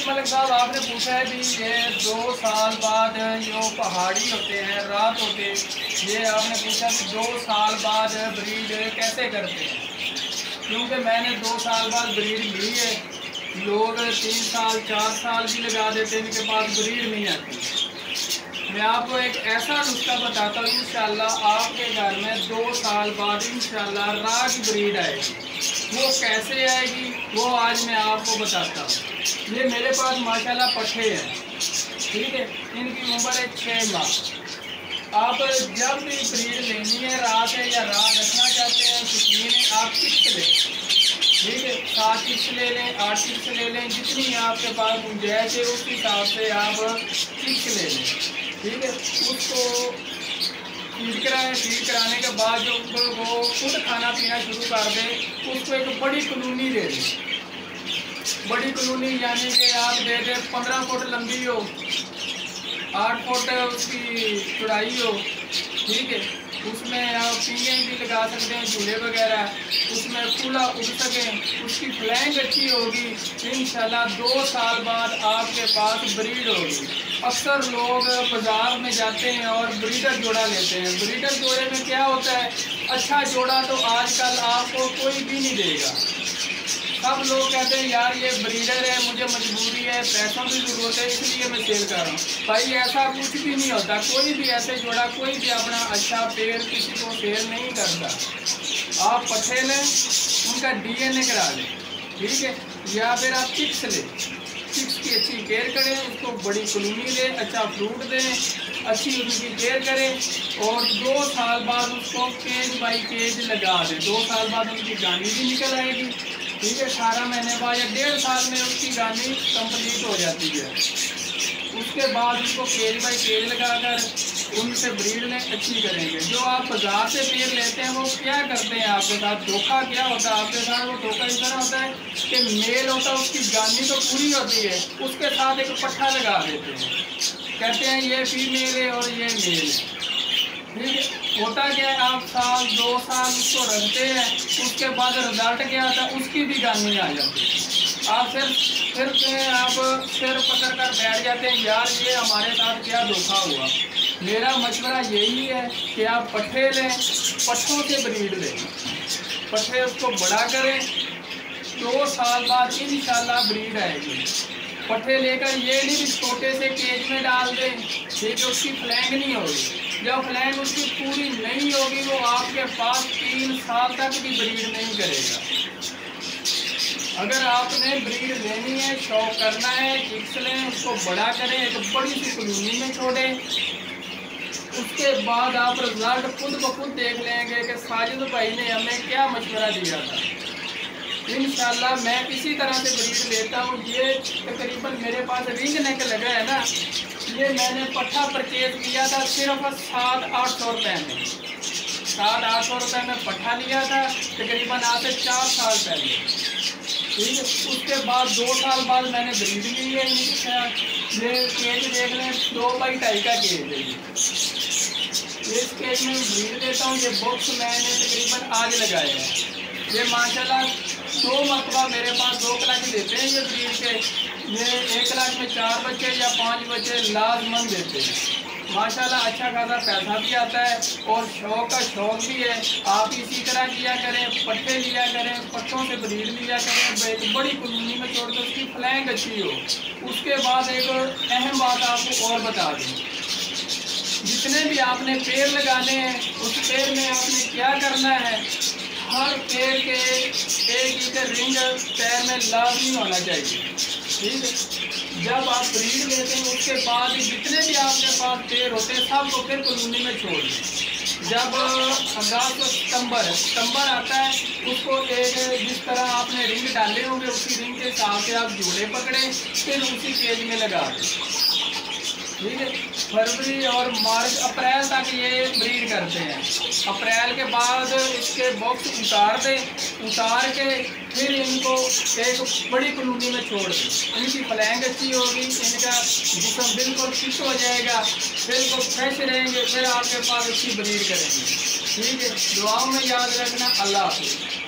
मलिक साहब, आपने पूछा है भी ये 2 साल बाद जो पहाड़ी होते हैं, रात होते, ये आपने पूछा कि 2 साल बाद ब्रीड कैसे करते हैं। क्योंकि मैंने 2 साल बाद ब्रीड ली है। लोग 3 साल 4 साल भी लगा देते हैं, इनके पास ब्रीड नहीं आती। मैं आपको एक ऐसा नुस्खा बताता हूँ, इंशाल्लाह आपके घर में 2 साल बाद इंशाल्लाह राज ब्रीड आएगी। वो कैसे आएगी वो आज मैं आपको बताता हूँ। ये मेरे पास माशाल्लाह पट्ठे हैं, ठीक है। इनकी उम्र है 6 माह। आप जब भी ब्रीड लेनी है, रात है या रात रखना चाहते हैं सुकून, आप किस्त लें, ठीक है। 7 किस्त ले लें, 8 किस्त ले लें, जितनी आपके पास गुंजाइश है उस हिसाब से आप किस्त ले लें, ठीक है। उसको फीड कराएं, फीड कराने के बाद जो वो खुद खाना पीना शुरू कर दे, उसको एक बड़ी कॉलोनी दे दें। बड़ी कॉलोनी यानी कि आप दे दें 15 फुट लंबी हो, 8 फुट उसकी चौड़ाई हो, ठीक है। उसमें आप पीने भी लगा सकते हैं, झूले वगैरह, उसमें खुला उड़ सकें, उसकी फ्लैंग अच्छी होगी। इंशाल्लाह 2 साल बाद आपके पास ब्रीड होगी। अक्सर लोग बाज़ार में जाते हैं और ब्रीडर जोड़ा लेते हैं। ब्रीडर जोड़े में क्या होता है, अच्छा जोड़ा तो आजकल आपको कोई भी नहीं देगा। सब लोग कहते हैं यार ये ब्रीडर है, मुझे मजबूरी है, पैसों की ज़रूरत है, इसलिए मैं सेल कर रहा हूँ। भाई ऐसा कुछ भी नहीं होता। कोई भी ऐसे जोड़ा, कोई भी अपना अच्छा पेड़ किसी को सेल नहीं करता। आप पट्ठे लें, उनका DNA करा लें, ठीक है। या फिर आप चिक्स लें, चिक्स की अच्छी केयर करें, उसको बड़ी कॉलोनी दें, अच्छा फ्रूट दें, अच्छी उनकी केयर करें और 2 साल बाद उसको केज बाई केज लगा दें। 2 साल बाद उनकी गानी भी निकल आएगी, ठीक है। 18 महीने बाद या 1.5 साल में उसकी गानी कंप्लीट हो जाती है। उसके बाद उसको केज बाई केज लगाकर उनसे ब्रीड में अच्छी करेंगे। जो आप बाजार से पेड़ लेते हैं वो क्या करते हैं आपके साथ, धोखा क्या होता है आपके साथ। वो धोखा इस तरह होता है कि मेल होता है, उसकी गानी तो पूरी होती है, उसके साथ एक पट्ठा लगा देते हैं, कहते हैं ये फीमेल है और ये मेल है, ठीक है। होता क्या है, आप साल 2 साल उसको रखते हैं, उसके बाद रिजल्ट क्या आता है, उसकी भी गानी आ जाती है। आप फिर सिर पकड़ कर बैठ जाते हैं, यार ये हमारे साथ क्या धोखा हुआ। मेरा मशवरा यही है कि आप पट्ठे लें, पट्ठों से ब्रीड लें, पट्ठे उसको बड़ा करें, 2 साल बाद इंशाल्लाह ब्रीड आएगी। पट्ठे लेकर ये नहीं छोटे से केज में डाल दें, ठीक है, उसकी फ्लैंग नहीं होगी। जब फ्लैंग उसकी पूरी नहीं होगी वो आपके पास 3 साल तक भी ब्रीड नहीं करेगा। अगर आपने ब्रीड लेनी है, शौक करना है, चिक्स लें, उसको बड़ा करें, एक बड़ी सी कॉलोनी में छोड़ें। उसके बाद आप रिजल्ट खुद ब खुद देख लेंगे कि साजिद भाई ने हमें क्या मशवरा दिया था। इंशाल्लाह मैं इसी तरह से ब्रीड लेता हूँ। ये तकरीबन मेरे पास रिंग नेक लगा है ना, ये मैंने पट्ठा परचेज किया था सिर्फ 700-800 रुपये में। 700-800 रुपये में पट्ठा लिया था, तकरीबन आज से 4 साल पहले, ठीक है। उसके बाद 2 साल बाद मैंने ब्रीड ली है। ये केज देख लें, 2x2.5 का केज है। इस केज में ब्रीड देता हूँ। ये बॉक्स मैंने तकरीबन आज लगाया है। ये माशाल्लाह 2 मरतबा मेरे पास 2 क्लास देते हैं ये ब्रीड के। ये 1 क्लास में 4 बच्चे या 5 बच्चे लाजमन देते हैं। माशाल्लाह अच्छा खासा पैसा भी आता है और शौक का शौक भी है। आप इसी तरह किया करें, पट्टे लिया करें, पट्टों से ब्रीड लिया करें, एक बड़ी कॉलोनी में छोड़ कर उसकी फ्लैंग अच्छी हो। उसके बाद एक अहम बात आपको और बता दूँ, जितने भी आपने पेड़ लगाने हैं उस पेड़ में आपने क्या करना है, हर पेड़ के एक रिंग पैर में लाजमी होना चाहिए, ठीक है। जब आप ब्रीड लेते हैं उसके बाद जितने भी आपके पास पेड़ होते हैं सबको फिर कॉलोनी में छोड़ दें। जब अगस्त सितंबर आता है उसको एक जिस तरह आपने रिंग डाले होंगे उसी रिंग के हिसाब से आप झूले पकड़ें, फिर उसी केज में लगा दें, ठीक है। फरवरी और मार्च अप्रैल तक ये ब्रीड करते हैं। अप्रैल के बाद इसके बॉक्स उतार दें, उतार के फिर इनको एक बड़ी कॉलोनी में छोड़ दें। इनकी फ्लैंग अच्छी होगी, इनका जिस्म बिल्कुल फिट हो जाएगा, बिल्कुल फ्रेश रहेंगे, फिर आपके पास अच्छी ब्रीड करेंगे, ठीक है। दुआओं में याद रखना। अल्लाह हाफ़िज़।